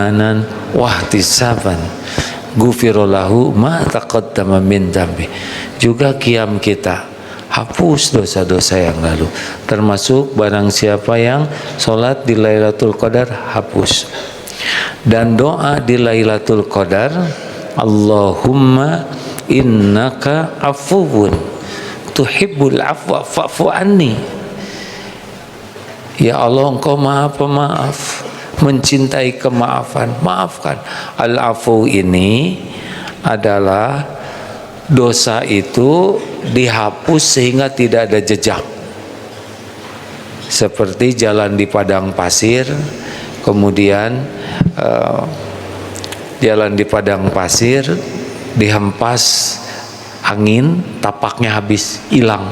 anan wahtisaban ghufirallahu ma taqaddama min dzambi. Juga qiyam kita hapus dosa-dosa yang lalu, termasuk barang siapa yang sholat di Lailatul Qadar hapus. Dan doa di Lailatul Qadar, Allahumma innaka afuwun tuhibbul afwa fa'fu anni. Ya Allah, Engkau Maha Pemaaf, mencintai kemaafan, maafkan. Al-afu ini adalah dosa itu dihapus sehingga tidak ada jejak. Seperti jalan di padang pasir, kemudian jalan di padang pasir dihempas angin, tapaknya habis, hilang.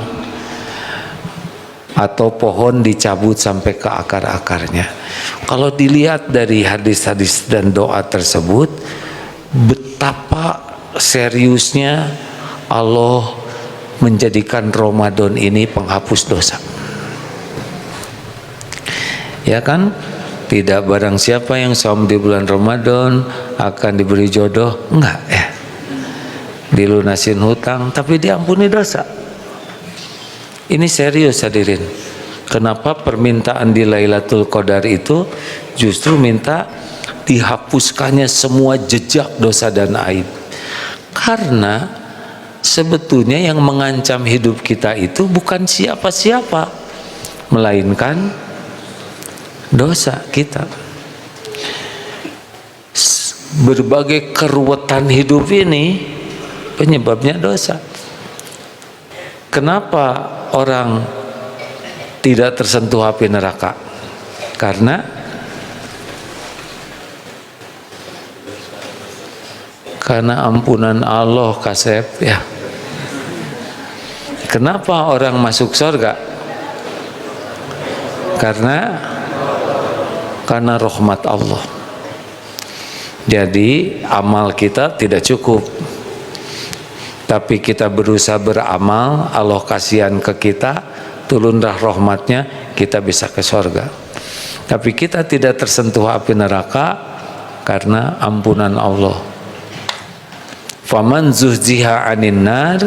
Atau pohon dicabut sampai ke akar-akarnya. Kalau dilihat dari hadis-hadis dan doa tersebut, betapa seriusnya Allah menjadikan Ramadan ini penghapus dosa. Ya kan? Tidak barang siapa yang saum di bulan Ramadan akan diberi jodoh, enggak ya. Dilunasin hutang tapi diampuni dosa. Ini serius hadirin. Kenapa permintaan di Lailatul Qadar itu justru minta dihapuskannya semua jejak dosa dan aib. Karena sebetulnya yang mengancam hidup kita itu bukan siapa-siapa, melainkan dosa kita. Berbagai keruwetan hidup ini penyebabnya dosa. Kenapa orang tidak tersentuh api neraka? Karena ampunan Allah, Kasep ya. Kenapa orang masuk surga? Karena rahmat Allah. Jadi amal kita tidak cukup, tapi kita berusaha beramal, Allah kasihan ke kita, turunlah rahmatnya, kita bisa ke surga. Tapi kita tidak tersentuh api neraka karena ampunan Allah. Faman zuhziha 'anil nar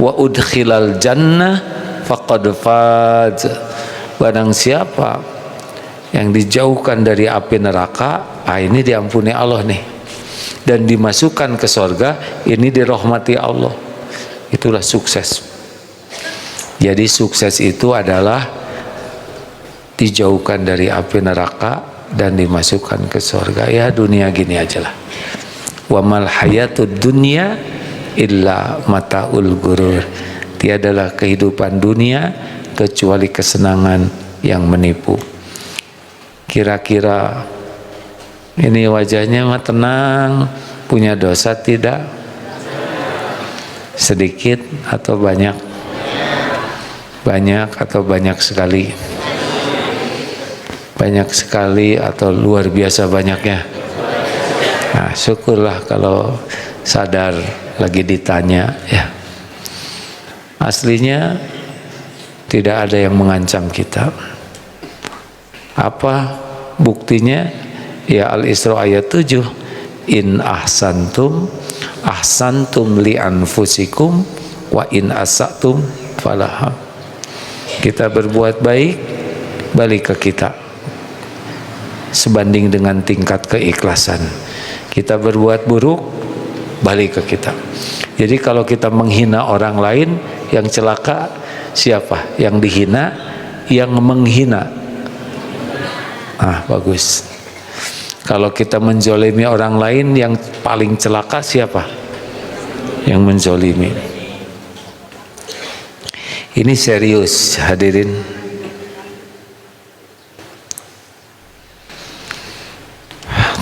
wa udkhilal jannah faqad faz. Barang siapa yang dijauhkan dari api neraka, ini diampuni Allah nih, dan dimasukkan ke surga, ini dirahmati Allah. Itulah sukses. Jadi sukses itu adalah dijauhkan dari api neraka dan dimasukkan ke surga. Ya dunia gini aja lah. Wa mal hayatud dunya illa mataul gurur. Tiadalah kehidupan dunia kecuali kesenangan yang menipu. Kira-kira ini wajahnya mah tenang, punya dosa tidak? Sedikit atau banyak? Banyak atau banyak sekali? Banyak sekali atau luar biasa banyaknya? Nah, syukurlah kalau sadar lagi ditanya ya. Aslinya tidak ada yang mengancam kita. Apa buktinya? Ya Al-Isra ayat 7, in ahsantum li anfusikum wa in asatum falaha. Kita berbuat baik, balik ke kita sebanding dengan tingkat keikhlasan. Kita berbuat buruk, balik ke kita. Jadi kalau kita menghina orang lain, yang celaka siapa? Yang dihina, yang menghina. Bagus. Kalau kita menzolimi orang lain, yang paling celaka siapa? Yang menzolimi. Ini serius hadirin.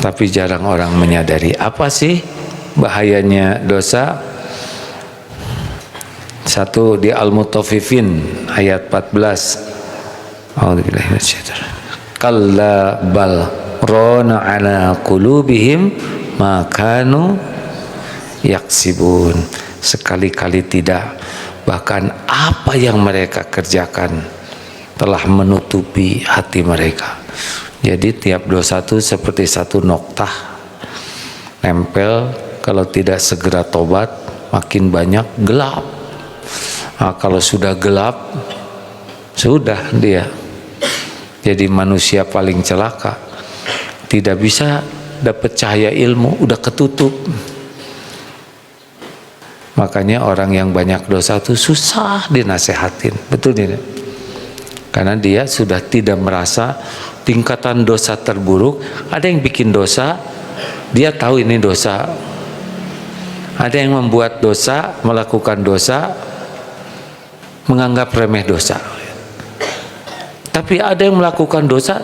Tapi jarang orang menyadari apa sih bahayanya dosa. Satu di Al-Mutaffifin ayat 14. A'udzubillahi minasyaitonir. Kalla bal rona ala qulubihim ma kanu yaksibun. Sekali-kali tidak, bahkan apa yang mereka kerjakan telah menutupi hati mereka. Jadi tiap dosa itu seperti satu noktah nempel, kalau tidak segera tobat makin banyak gelap. Nah, kalau sudah gelap, sudah dia jadi manusia paling celaka, tidak bisa dapat cahaya ilmu, udah ketutup. Makanya orang yang banyak dosa itu susah dinasehatin, betul tidak? Karena dia sudah tidak merasa tingkatan dosa terburuk. Ada yang bikin dosa, dia tahu ini dosa. Ada yang membuat dosa, melakukan dosa, menganggap remeh dosa. Tapi ada yang melakukan dosa,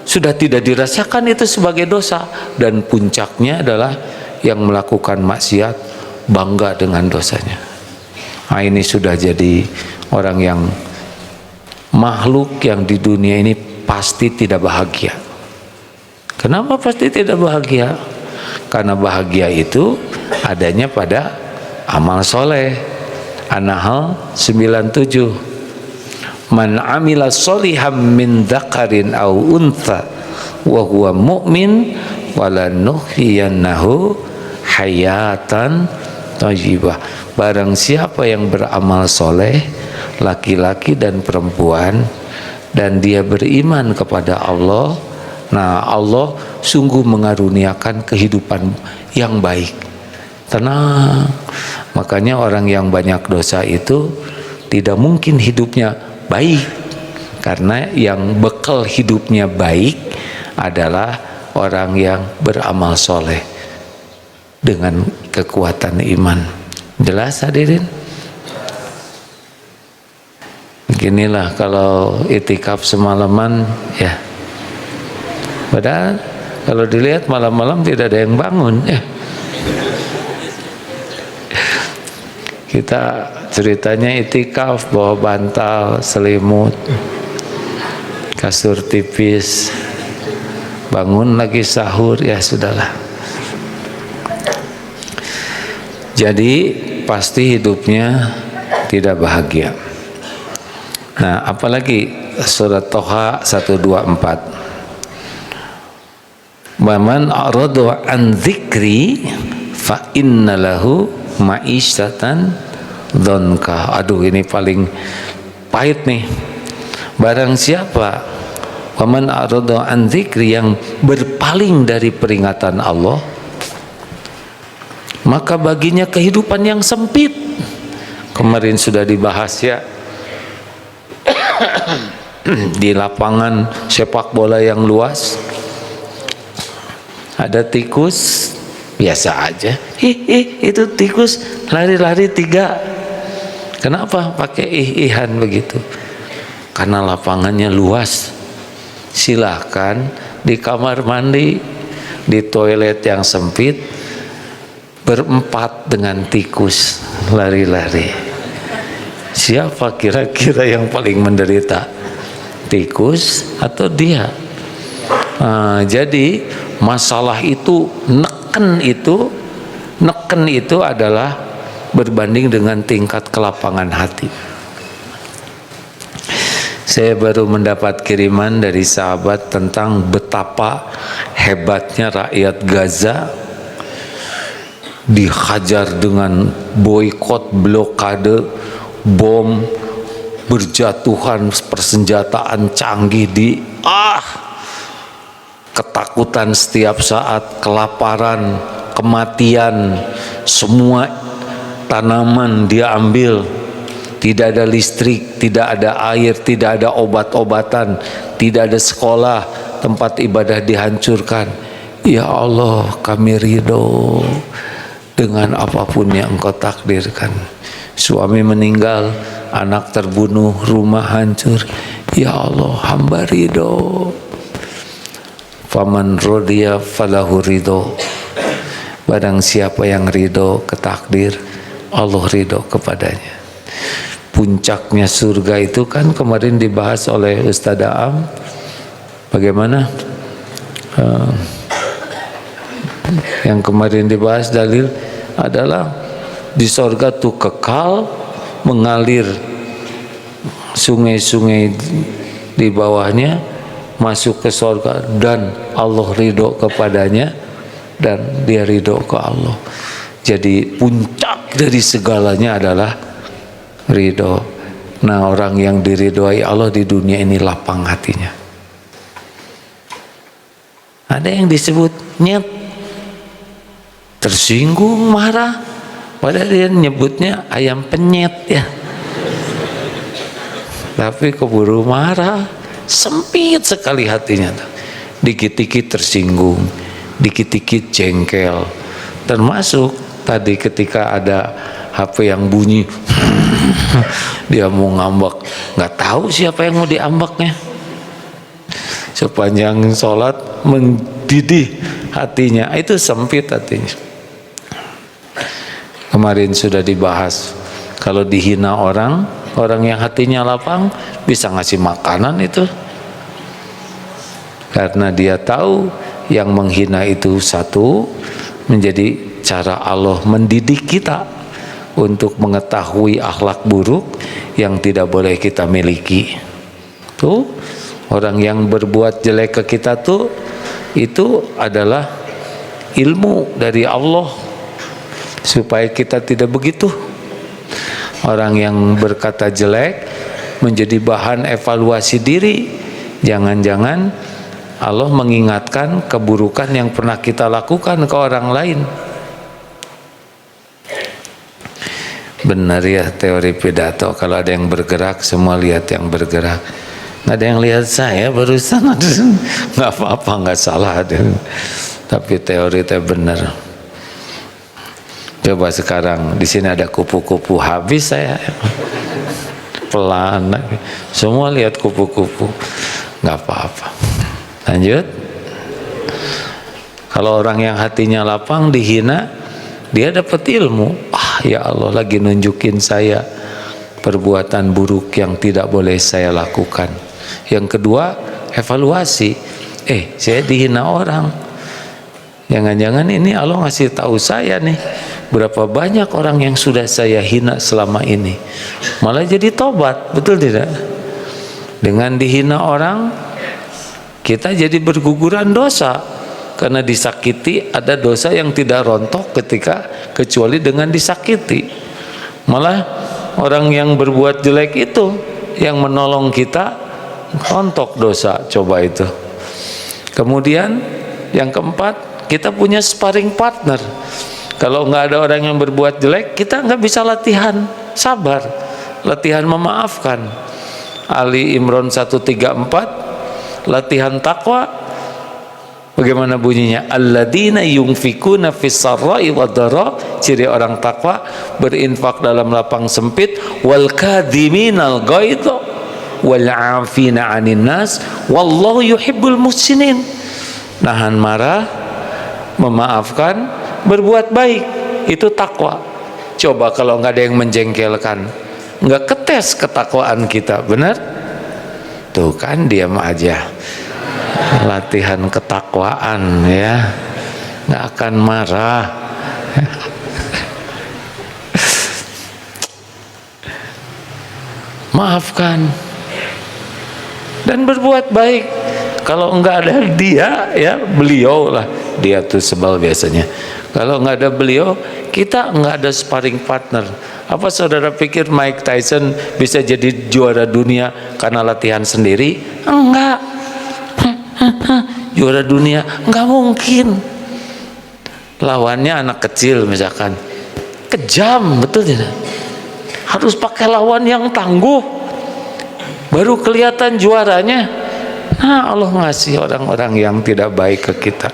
sudah tidak dirasakan itu sebagai dosa. Dan puncaknya adalah yang melakukan maksiat bangga dengan dosanya. Nah, ini sudah jadi orang yang makhluk yang di dunia ini pasti tidak bahagia. Kenapa pasti tidak bahagia? Karena bahagia itu adanya pada amal soleh. An-Nahl 97. Man amila soliham min dzakarin aw untha wa huwa mu'min walanuhyiyannahu hayatan thayyibah. Barang siapa yang beramal soleh, laki-laki dan perempuan, dan dia beriman kepada Allah, nah Allah sungguh mengaruniakan kehidupan yang baik, tenang. Makanya orang yang banyak dosa itu tidak mungkin hidupnya baik, karena yang bekal hidupnya baik adalah orang yang beramal soleh dengan kekuatan iman. Jelas hadirin? Beginilah kalau itikaf semalaman ya. Padahal kalau dilihat malam-malam tidak ada yang bangun ya. Kita ceritanya itikaf bawa bantal, selimut, kasur tipis, bangun lagi sahur, ya sudahlah. Jadi pasti hidupnya tidak bahagia. Nah, apalagi surat Toha 124. Waman a'rada an dzikri fa innalahu ma'isyatan dzanka. Aduh, ini paling pahit nih. Barang siapa waman a'rada an dzikri, yang berpaling dari peringatan Allah, maka baginya kehidupan yang sempit. Kemarin sudah dibahas ya, di lapangan sepak bola yang luas ada tikus, biasa aja, itu tikus lari-lari 3. Kenapa pakai ihan begitu? Karena lapangannya luas. Silahkan di kamar mandi, di toilet yang sempit, berempat dengan tikus lari-lari. Siapa kira-kira yang paling menderita? Tikus atau dia? Jadi masalah itu, neken itu adalah berbanding dengan tingkat kelapangan hati. Saya baru mendapat kiriman dari sahabat tentang betapa hebatnya rakyat Gaza, dihajar dengan boikot, blokade, bom, berjatuhan persenjataan canggih, ketakutan setiap saat, kelaparan, kematian, semua tanaman dia ambil, tidak ada listrik, tidak ada air, tidak ada obat-obatan, tidak ada sekolah, tempat ibadah dihancurkan. Ya Allah, kami ridho dengan apapun yang Engkau takdirkan. Suami meninggal, anak terbunuh, rumah hancur. Ya Allah, hamba ridho. Faman rodiya falahu ridho. Barang siapa yang ridho ke takdir, Allah ridho kepadanya. Puncaknya surga itu kan kemarin dibahas oleh Ustaz Aam. Bagaimana? Yang kemarin dibahas dalil adalah di sorga tuh kekal mengalir sungai-sungai di bawahnya, masuk ke surga dan Allah ridho kepadanya dan dia ridho ke Allah. Jadi puncak dari segalanya adalah ridho. Nah, orang yang diridhoi Allah di dunia ini lapang hatinya. Ada yang disebut nyet, tersinggung, marah, padahal dia nyebutnya ayam penyet ya. Tapi keburu marah, sempit sekali hatinya. Dikit-dikit tersinggung, dikit-dikit jengkel. Termasuk tadi ketika ada HP yang bunyi, dia mau ngambek, nggak tahu siapa yang mau diambeknya. Sepanjang sholat mendidih hatinya, itu sempit hatinya. Kemarin sudah dibahas, kalau dihina orang yang hatinya lapang bisa ngasih makanan itu, karena dia tahu yang menghina itu satu menjadi cara Allah mendidik kita untuk mengetahui akhlak buruk yang tidak boleh kita miliki. Tuh, orang yang berbuat jelek ke kita tuh itu adalah ilmu dari Allah supaya kita tidak begitu. Orang yang berkata jelek menjadi bahan evaluasi diri. Jangan-jangan Allah mengingatkan keburukan yang pernah kita lakukan ke orang lain. Benar ya teori pidato, kalau ada yang bergerak semua lihat yang bergerak. Nggak ada yang lihat saya barusan, nggak apa-apa, nggak salah. Tapi teori itu benar. Coba sekarang di sini ada kupu-kupu, habis saya pelan, semua lihat kupu-kupu, nggak apa-apa. Lanjut. Kalau orang yang hatinya lapang dihina, dia dapat ilmu. Ya Allah lagi nunjukin saya perbuatan buruk yang tidak boleh saya lakukan. Yang kedua, evaluasi. Saya dihina orang. Jangan-jangan ini Allah ngasih tahu saya nih, berapa banyak orang yang sudah saya hina selama ini. Malah jadi tobat, betul tidak? Dengan dihina orang, kita jadi berguguran dosa. Karena disakiti, ada dosa yang tidak rontok kecuali dengan disakiti. Malah orang yang berbuat jelek itu yang menolong kita rontok dosa. Coba itu. Kemudian yang keempat, kita punya sparring partner. Kalau nggak ada orang yang berbuat jelek, kita nggak bisa latihan sabar, latihan memaafkan. Ali Imran 134, latihan takwa. Bagaimana bunyinya? Alladzina yunfikuna fis sarra'i wadh-dharra, ciri orang takwa berinfak dalam lapang sempit, wal kadhiminal ghaidha wal 'afina 'anil nas wallahu yuhibbul muhsinin. Nahan marah, memaafkan, berbuat baik, itu takwa. Coba kalau nggak ada yang menjengkelkan, nggak ketes ketakwaan kita, benar? Tuh kan, diam aja. Latihan ketakwaan ya, nggak akan marah. Maafkan dan berbuat baik. Kalau nggak ada dia, ya beliau lah, dia tuh sebal biasanya. Kalau nggak ada beliau, kita nggak ada sparring partner. Apa saudara pikir Mike Tyson bisa jadi juara dunia karena latihan sendiri? Enggak. Juara dunia nggak mungkin. Lawannya anak kecil misalkan, kejam, betul tidak? Harus pakai lawan yang tangguh, baru kelihatan juaranya. Nah, Allah ngasih orang-orang yang tidak baik ke kita.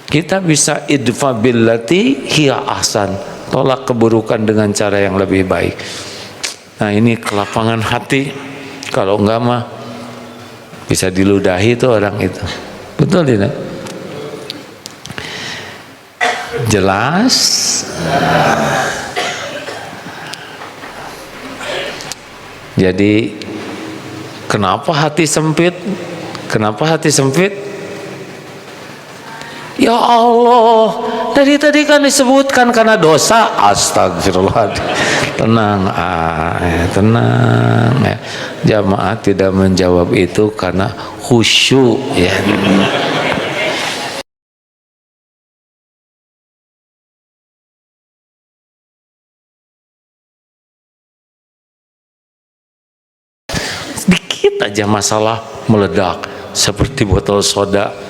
Kita bisa idfa billati hiya ahsan, tolak keburukan dengan cara yang lebih baik. Nah, ini kelapangan hati. Kalau enggak mah bisa diludahi tuh orang itu, betul tidak? Jelas? Jadi kenapa hati sempit? Kenapa hati sempit? Ya Ya Allah, dari tadi kan disebutkan karena dosa. Astagfirullah. Tenang, tenang ya. Jamaah tidak menjawab itu karena khusyuk ya. Sedikit aja masalah meledak seperti botol soda.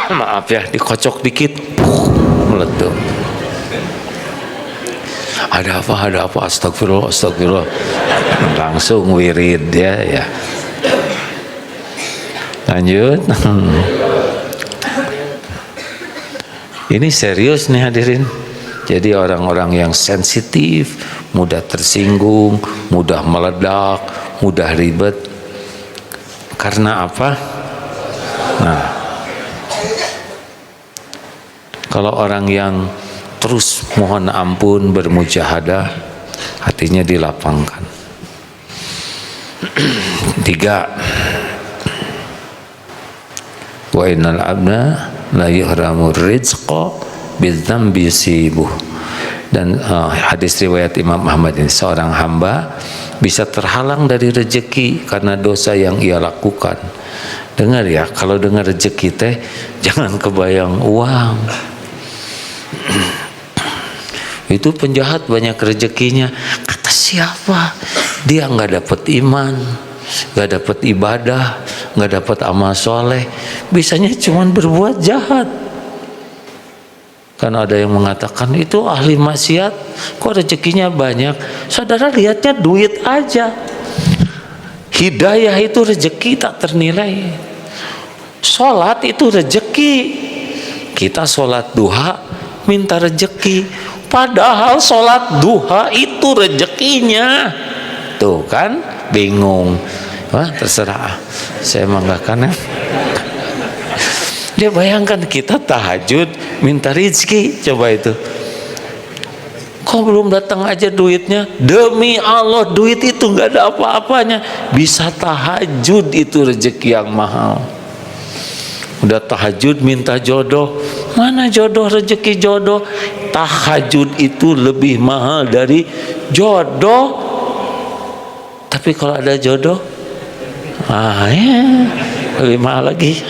Maaf ya, dikocok dikit meledak. Ada apa, astagfirullah, astagfirullah. Langsung wirid ya. Lanjut. Ini serius nih hadirin. Jadi orang-orang yang sensitif, mudah tersinggung, mudah meledak, mudah ribet. Karena apa? Nah, kalau orang yang terus mohon ampun, bermujahadah, hatinya dilapangkan. 3. Wa innal abda la yuhramu rizqa bidzambi yusibuh. Dan hadis riwayat Imam Ahmad ini, seorang hamba bisa terhalang dari rezeki karena dosa yang ia lakukan. Dengar ya, kalau dengar rezeki teh jangan kebayang uang. Itu penjahat banyak rezekinya. Kata siapa? Dia nggak dapat iman, nggak dapat ibadah, nggak dapat amal soleh, bisanya cuma berbuat jahat. Kan ada yang mengatakan itu ahli maksiat, kok rezekinya banyak. Saudara lihatnya duit aja. Hidayah itu rezeki tak ternilai. Sholat itu rezeki. Kita sholat duha minta rezeki, padahal sholat duha itu rezekinya. Tuh kan bingung. Wah, terserah, saya manggakan ya. Dia bayangkan kita tahajud minta rezeki, coba itu. Kok belum datang aja duitnya? Demi Allah duit itu nggak ada apa-apanya. Bisa tahajud itu rezeki yang mahal. Udah tahajud minta jodoh, mana jodoh, rezeki jodoh. Tahajud itu lebih mahal dari jodoh. Tapi kalau ada jodoh, ya, lebih mahal lagi.